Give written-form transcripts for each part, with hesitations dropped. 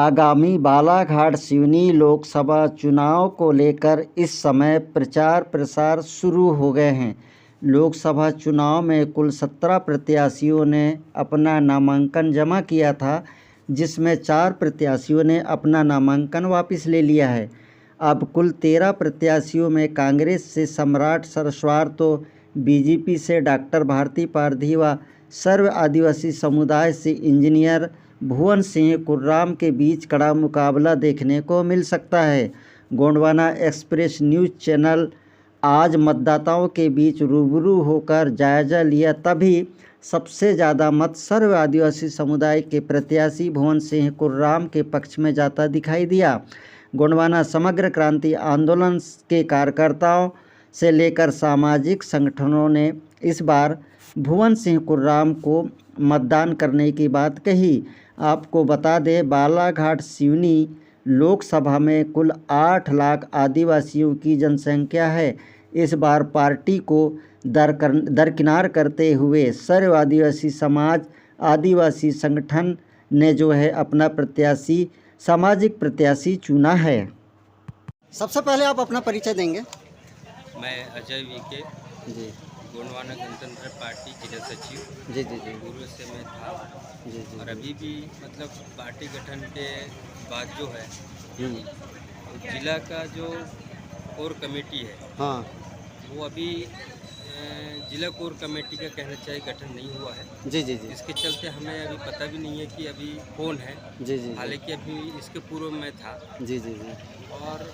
आगामी बालाघाट सिवनी लोकसभा चुनाव को लेकर इस समय प्रचार प्रसार शुरू हो गए हैं। लोकसभा चुनाव में कुल 17 प्रत्याशियों ने अपना नामांकन जमा किया था, जिसमें 4 प्रत्याशियों ने अपना नामांकन वापस ले लिया है। अब कुल 13 प्रत्याशियों में कांग्रेस से सम्राट सरस्वार तो बीजेपी से डॉक्टर भारती पारधी व सर्व आदिवासी समुदाय से इंजीनियर भुवन सिंह कुर्राम के बीच कड़ा मुकाबला देखने को मिल सकता है। गोंडवाना एक्सप्रेस न्यूज़ चैनल आज मतदाताओं के बीच रूबरू होकर जायजा लिया, तभी सबसे ज़्यादा मत सर्व आदिवासी समुदाय के प्रत्याशी भुवन सिंह कुर्राम के पक्ष में जाता दिखाई दिया। गोंडवाना समग्र क्रांति आंदोलन के कार्यकर्ताओं से लेकर सामाजिक संगठनों ने इस बार भुवन सिंह कुर्राम को मतदान करने की बात कही। आपको बता दें, बालाघाट सिवनी लोकसभा में कुल 8 लाख आदिवासियों की जनसंख्या है। इस बार पार्टी को दरकिनार करते हुए सर्व आदिवासी समाज आदिवासी संगठन ने जो है अपना प्रत्याशी सामाजिक प्रत्याशी चुना है। सबसे पहले आप अपना परिचय देंगे। मैं अजय वीके जी गोंडवाना गणतंत्र पार्टी जिला सचिव जी जी जी पूर्व से मैं था जी जी और अभी भी मतलब पार्टी गठन के बाद जो है जिला का जो कोर कमेटी है हाँ वो अभी जिला कोर कमेटी का कहना चाहिए गठन नहीं हुआ है। जी जी जी इसके चलते हमें अभी पता भी नहीं है कि अभी कौन है। जी जी हालांकि अभी इसके पूर्व में था जी जी जी और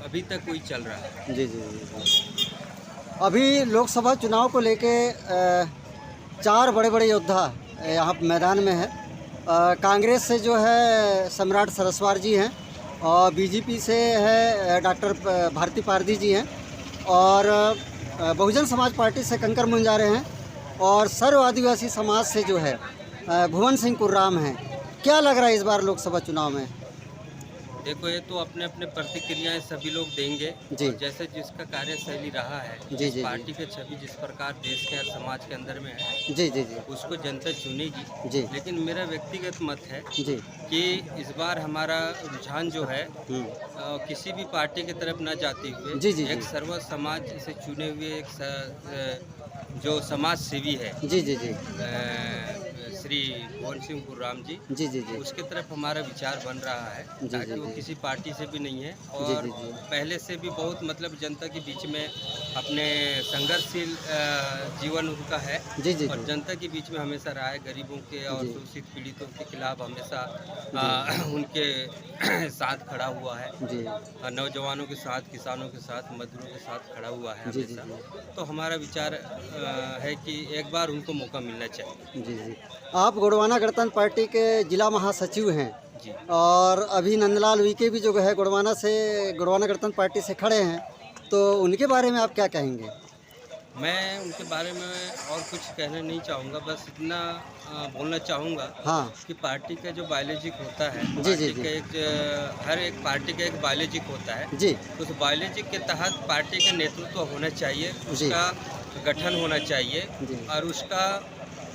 अभी तक कोई चल रहा है। जी जी जी। अभी लोकसभा चुनाव को लेके 4 बड़े बड़े योद्धा यहाँ मैदान में है। कांग्रेस से जो है सम्राट सरस्वार जी हैं और बीजेपी से है डॉक्टर भारती पारधी जी हैं और बहुजन समाज पार्टी से कंकर मुंजारे हैं और सर्व आदिवासी समाज से जो है भुवन सिंह कुर्राम हैं। क्या लग रहा है इस बार लोकसभा चुनाव में? देखो, ये तो अपने अपने प्रतिक्रियाएं सभी लोग देंगे जी। और जैसे जिसका कार्यशैली रहा है जी जी पार्टी की छवि जिस प्रकार देश के और समाज के अंदर में है जी जी जी उसको जनता चुनेगी। जी लेकिन मेरा व्यक्तिगत मत है जी कि इस बार हमारा रुझान जो है किसी भी पार्टी की तरफ न जाते हुए जी जी एक सर्व समाज से चुने हुए एक जो समाज सेवी है जी जी जी श्री भुवन सिंह कुर्राम जी जी जी जी उसके तरफ हमारा विचार बन रहा है ताकि वो किसी पार्टी से भी नहीं है और पहले से भी बहुत मतलब जनता के बीच में अपने संघर्षशील जीवन उनका है जी जी और जनता के बीच में हमेशा रहा है। गरीबों के और शोषित पीड़ितों के खिलाफ हमेशा उनके साथ खड़ा हुआ है जी नौजवानों के साथ, किसानों के साथ, मजदूरों के साथ खड़ा हुआ है हमेशा। तो हमारा विचार है कि एक बार उनको मौका मिलना चाहिए। जी जी। आप गोंडवाना गणतंत्र पार्टी के जिला महासचिव हैं जी और अभी नंदलाल वीके भी जो है गोंडवाना गणतंत्र पार्टी से खड़े हैं, तो उनके बारे में आप क्या कहेंगे? मैं उनके बारे में और कुछ कहना नहीं चाहूँगा, बस इतना बोलना चाहूँगा हाँ कि पार्टी का जो बायोलॉजिक होता है जी जी पार्टी का एक हर एक पार्टी का एक बायोलॉजिक होता है जी उस बायोलॉजिक के तहत पार्टी का नेतृत्व होना चाहिए, उसका गठन होना चाहिए और उसका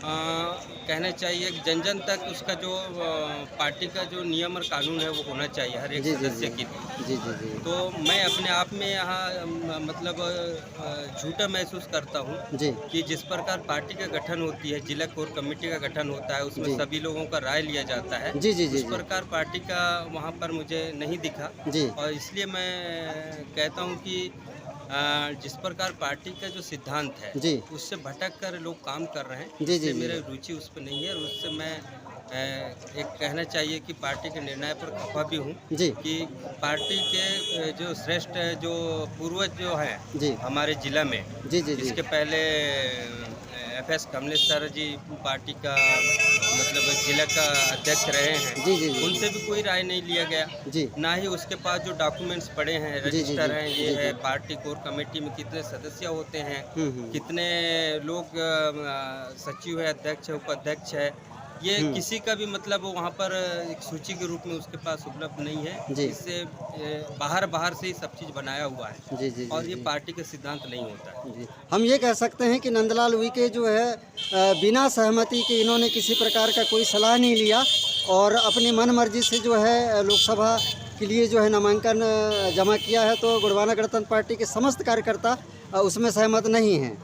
कहना चाहिए कि जन जन तक उसका जो पार्टी का जो नियम और कानून है वो होना चाहिए हर एक सदस्य के लिए। जी जी जी। तो मैं अपने आप में यहाँ मतलब झूठा महसूस करता हूँ कि जिस प्रकार पार्टी का गठन होती है, जिला कोर कमेटी का गठन होता है, उसमें सभी लोगों का राय लिया जाता है, उस प्रकार पार्टी का वहाँ पर मुझे नहीं दिखा और इसलिए मैं कहता हूँ कि जिस प्रकार पार्टी का जो सिद्धांत है उससे भटक कर लोग काम कर रहे हैं, इससे मेरी रुचि उस पर नहीं है और उससे मैं एक कहना चाहिए कि पार्टी के निर्णय पर खफा भी हूँ कि पार्टी के जो श्रेष्ठ जो पूर्वज जो हैं हमारे जिला में इसके पहले FS कमलेश्वर जी पार्टी का मतलब जिला का अध्यक्ष रहे हैं, उनसे भी कोई राय नहीं लिया गया, ना ही उसके पास जो डॉक्यूमेंट्स पड़े हैं, रजिस्टर हैं, ये है पार्टी कोर कमेटी में कितने सदस्य होते हैं, कितने लोग सचिव है, अध्यक्ष है, उपाध्यक्ष है, ये किसी का भी मतलब वहाँ पर एक सूची के रूप में उसके पास उपलब्ध नहीं है। इससे बाहर से ही सब चीज़ बनाया हुआ है। जी, और ये पार्टी का सिद्धांत नहीं होता है। जी, हम ये कह सकते हैं कि नंदलाल उइके जो है बिना सहमति के इन्होंने किसी प्रकार का कोई सलाह नहीं लिया और अपनी मन मर्जी से जो है लोकसभा के लिए जो है नामांकन जमा किया है। तो गोंडवाना गणतंत्र पार्टी के समस्त कार्यकर्ता उसमें सहमत नहीं हैं।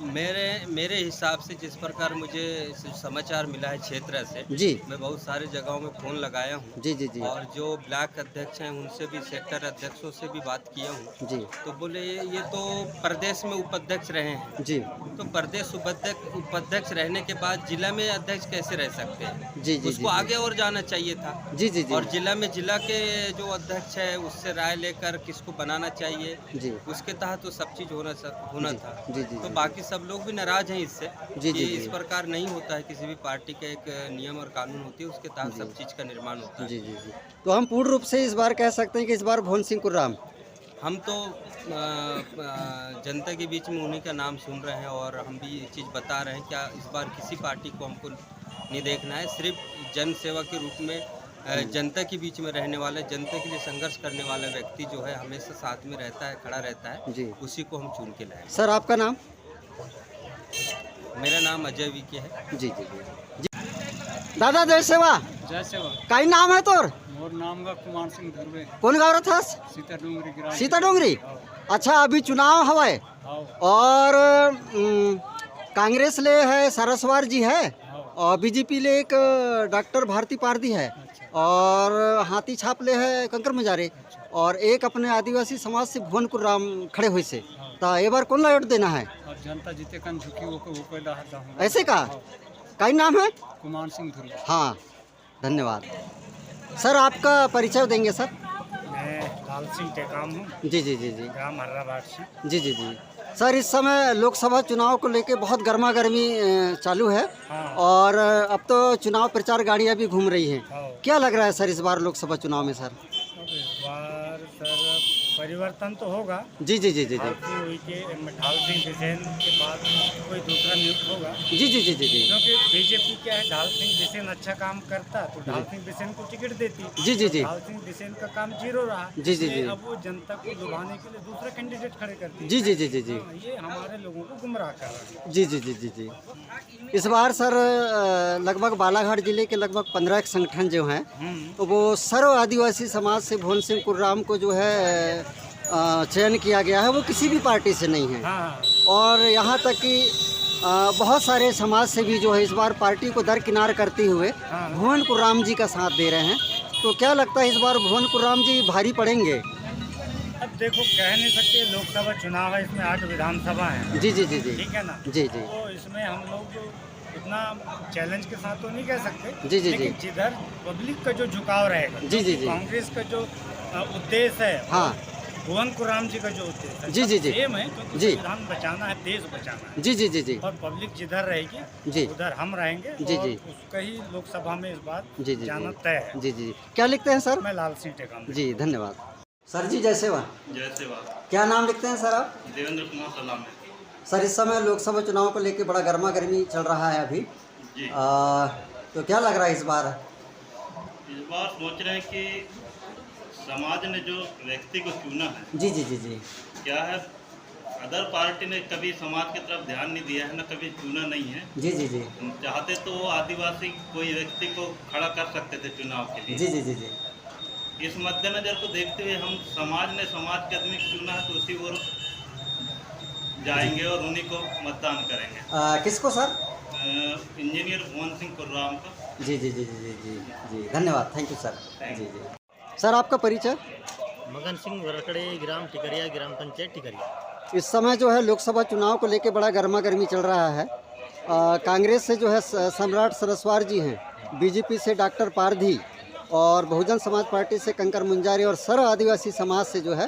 मेरे हिसाब से जिस प्रकार मुझे समाचार मिला है क्षेत्र से, जी, मैं बहुत सारे जगहों में फ़ोन लगाया हूँ। जी, और जो ब्लॉक अध्यक्ष हैं उनसे भी, सेक्टर अध्यक्षों से भी बात किया हूँ। जी, तो बोले ये तो प्रदेश में उपाध्यक्ष रहे हैं। जी, तो प्रदेश उपाध्यक्ष रहने के बाद जिला में अध्यक्ष कैसे रह सकते हैं? जी, उसको आगे और जाना चाहिए था। जी, और जिला के जो अध्यक्ष है उससे राय लेकर किसको बनाना चाहिए, जी, उसके तहत तो सब चीज़ होना था। जी, तो बाकी सब लोग भी नाराज हैं इससे जी, कि जी, इस प्रकार नहीं होता है। किसी भी पार्टी का एक नियम और कानून होती है, उसके तहत सब चीज़ का निर्माण होता है। जी, तो हम पूर्ण रूप से इस बार कह सकते हैं कि इस बार भुवन सिंह कुर्राम। हम तो जनता के बीच में उन्हीं का नाम सुन रहे हैं और हम भी ये चीज़ बता रहे हैं क्या इस बार किसी पार्टी को हमको नहीं देखना है। सिर्फ जन सेवा के रूप में जनता के बीच में रहने वाला, जनता के लिए संघर्ष करने वाला व्यक्ति जो है हमेशा साथ में रहता है, खड़ा रहता है। जी, उसी को हम चुन के लाए। सर आपका नाम? मेरा नाम अजय विके है। जी, दादा जय सेवा। जय सेवा। काही नाम है तोर? मोर नाम का कुमार सिंह धुर्वे। कौन गाँव रथस? सीता डोंगरी। सीता डोंगरी। अच्छा, अभी चुनाव हवाए और कांग्रेस ले है सरस्वार जी है और बीजेपी ले एक डॉक्टर भारती पारदी है और हाथी छाप ले है कंकर मजारे और एक अपने आदिवासी समाज से भुवन कुर्राम खड़े हुए से। तो ये बार कौन ला वोट देना है? अब जनता जीते कन झुकी वो पहला हटा हूं। ऐसे का काही नाम है? कुमार सिंह धुर्वे। हाँ, धन्यवाद सर। आपका परिचय देंगे सर? मैं लाल सिंह टेकाम हूँ। जी, ग्राम हर्राबाद से। जी सर, इस समय लोकसभा चुनाव को लेके बहुत गर्मा गर्मी चालू है। और अब तो चुनाव प्रचार गाड़ियाँ भी घूम रही हैं। क्या लग रहा है सर इस बार लोकसभा चुनाव में सर? अब इस बार सर परिवर्तन तो होगा। जी, हुई के ढाल सिंह बिसेन के बाद कोई दूसरा नियुक्त होगा। जी, क्योंकि बीजेपी क्या है, ढाल सिंह बिसेन अच्छा काम करता तो ढाल सिंह बिसेन को टिकट देती। जी। ढाल सिंह बिसेन का काम जीरो रहा। जी। अब वो जनता को लुभाने के लिए दूसरा कैंडिडेट खड़े करती। जी। ये हमारे लोगों को गुमराह कर रहा है। जी। इस बार सर लगभग बालाघाट जिले के लगभग 15 संगठन जो हैं तो वो सर्व आदिवासी समाज से भुवन सिंह कुर्राम को जो है चयन किया गया है। वो किसी भी पार्टी से नहीं है। और यहाँ तक कि बहुत सारे समाज से भी जो है इस बार पार्टी को दरकिनार करते हुए भुवन कुर्राम जी का साथ दे रहे हैं। तो क्या लगता है इस बार भुवन कुर्राम जी भारी पड़ेंगे? अब देखो, कह नहीं सकते, लोकसभा चुनाव है, इसमें 8 विधानसभा है। जी। ठीक है ना? जी। तो इसमें हम लोग इतना चैलेंज के साथ तो नहीं कह सकते। जी। जिधर पब्लिक का जो झुकाव रहेगा, जी। कांग्रेस का जो उद्देश्य है, हाँ, भुवन कुर्राम जी का जो उद्देश्य है, जी सेम है, क्योंकि संविधान बचाना है, देश बचाना है। जी। और पब्लिक जिधर रहेगी उधर हम रहेंगे। और उसका ही लोकसभा में इस बार जाना तय है। जी। क्या लिखते हैं सर? मैं लाल सिंह टेकाम। जी, धन्यवाद सर। जी, जय सेवा। जय सेवा। क्या नाम लिखते हैं सर आप? देवेंद्र कुमार सलाम है। सर, इस समय लोकसभा चुनाव को लेकर बड़ा गर्मा गर्मी चल रहा है अभी जी। तो क्या लग रहा है इस बार सोच रहे हैं कि समाज ने जो व्यक्ति को चुना है, जी। क्या है, अदर पार्टी ने कभी समाज की तरफ ध्यान नहीं दिया है, ना कभी चुना नहीं है। जी। चाहते तो वो आदिवासी कोई व्यक्ति को खड़ा कर सकते थे चुनाव के लिए। जी। इस मद्देनजर को देखते हुए हम समाज के आदमी को चुना है तो उसी ओर जाएंगे और उन्हीं को मतदान करेंगे। किसको सर? इंजीनियर भुवन सिंह कुर्राम को। जी। धन्यवाद, थैंक यू सर। जी। सर, आपका परिचय? मगन सिंह वरकड़े, ग्राम टिकरिया, ग्राम पंचायत टिकरिया। इस समय जो है लोकसभा चुनाव को लेकर बड़ा गर्मा गर्मी चल रहा है। कांग्रेस से जो है सम्राट सरस्वार जी हैं, बीजेपी से डॉक्टर पारधी और बहुजन समाज पार्टी से कंकर मुंजारी और सर्व आदिवासी समाज से जो है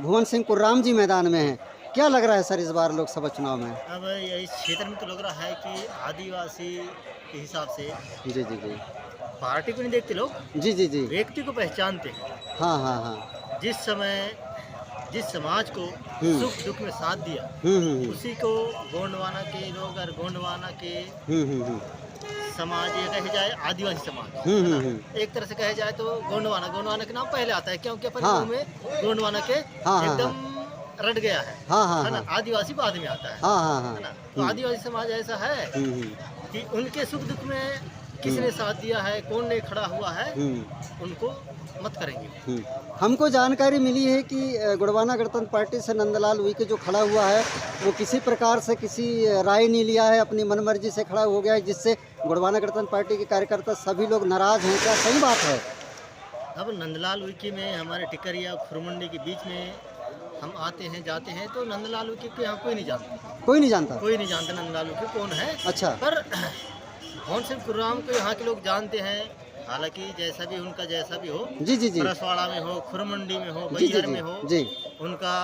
भुवन सिंह कुर्राम जी मैदान में हैं। क्या लग रहा है सर इस बार लोकसभा चुनाव में? अब इस क्षेत्र में तो लग रहा है कि आदिवासी के हिसाब से जी। पार्टी को नहीं देखते लोग, जी। व्यक्ति को पहचानते हैं। हाँ। जिस समाज को सुख दुख में साथ दिया उसी को गोंडवाना के लोग और गोंडवाना के समाज ये कहे जाए आदिवासी समाज है ना? एक तरह से कहे जाए तो गोंडवाना के नाम पहले आता है क्योंकि अपन मुंह में गोंडवाना के एकदम रट गया है ना? आदिवासी बाद में आता है ना? तो आदिवासी समाज ऐसा है कि उनके सुख दुख में किसने साथ दिया है, कौन ने खड़ा हुआ है, उनको मत करेंगे। हमको जानकारी मिली है कि गोंडवाना गणतंत्र पार्टी से नंदलाल उइके जो खड़ा हुआ है वो किसी प्रकार से किसी राय नहीं लिया है, अपनी मनमर्जी से खड़ा हो गया है, जिससे गोंडवाना गणतंत्र पार्टी के कार्यकर्ता सभी लोग नाराज हैं। क्या सही बात है? अब नंदलाल उइके में हमारे टिकरिया खुरमुंडी के बीच में हम आते हैं जाते हैं तो नंदलाल उइके को यहाँ कोई नहीं जानता। कोई नहीं जानता? कोई नहीं जानता नंदलाल उइके कौन है। अच्छा। पर भवन सिंह कुर्राम को यहाँ के लोग जानते हैं, हालांकि जैसा भी उनका जैसा भी हो, जी जी जी, परसवाड़ा में हो, खुरमुंडी में हो, जी बैहर में हो, जी, उनका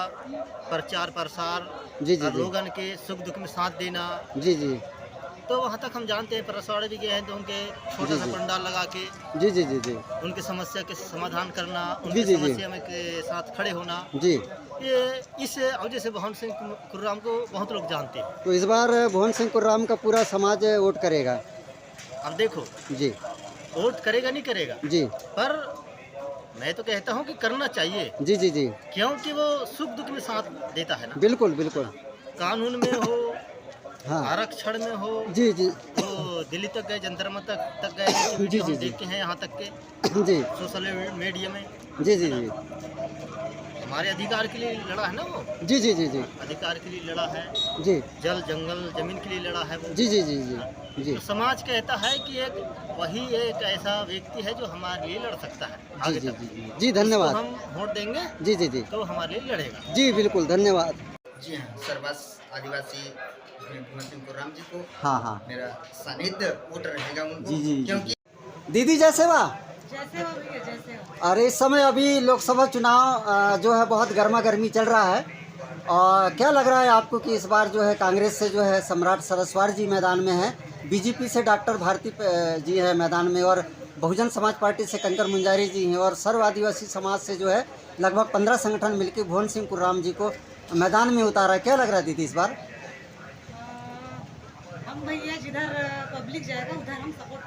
प्रचार प्रसार जी जी, लोगन के सुख दुख में साथ देना, जी जी, तो वहाँ तक हम जानते हैं। परसवाड़े भी गए हैं तो उनके छोटा सा पंडाल लगा के जी जी जी जी, उनकी समस्या के समाधान करना, जी उनकी जी जी, समस्या में के साथ खड़े होना, जी, ये इस वजह से भवन सिंह कुर्राम को बहुत लोग जानते हैं। तो इस बार भवन सिंह कुर्राम का पूरा समाज वोट करेगा? अब देखो जी, वोट करेगा नहीं करेगा जी, पर मैं तो कहता हूँ कि करना चाहिए, जी जी जी, क्योंकि वो सुख दुख में साथ देता है ना। बिल्कुल बिल्कुल, कानून में हो, हाँ, आरक्षण में हो, जी जी, तो दिल्ली तक गए, जंतर मंतर तक गए, जी, हम जी, देखते हैं यहाँ तक के जी, सोशल मीडिया में। जी जी जी, हमारे अधिकार के लिए लड़ा है ना वो, जी जी जी जी, अधिकार के लिए लड़ा है, जी, जल जंगल जमीन के लिए लड़ा है वो। जी जी जी जी, जी, तो समाज कहता है कि वही एक ऐसा व्यक्ति है जो हमारे लिए लड़ सकता है जी आगे जी तक। जी जी, धन्यवाद। हम वोट देंगे जी जी जी, तो हमारे लिए लड़ेगा। जी बिल्कुल, धन्यवाद। जी हाँ, सर्वस आदिवासी भवन सिंह कुर्राम जी को हाँ हाँ, मेरा सानिध्य वोट रहेगा उनको, जी जी, क्योंकि दीदी जय सेवा। जैसे हो भैया जैसे हो। और इस समय अभी लोकसभा चुनाव जो है बहुत गर्मा गर्मी चल रहा है, और क्या लग रहा है आपको कि इस बार जो है कांग्रेस से जो है सम्राट सरस्वार जी मैदान में है, बीजेपी से डॉक्टर भारती जी है मैदान में, और बहुजन समाज पार्टी से कंकर मुंजारी जी हैं, और सर्व आदिवासी समाज से जो है लगभग 15 संगठन मिलकर भुवन सिंह कुर्राम जी को मैदान में उतारा है। क्या लग रहा है दीदी इस बार? हम भैया जिधर पब्लिक जाएगा उधर हम सपोर्ट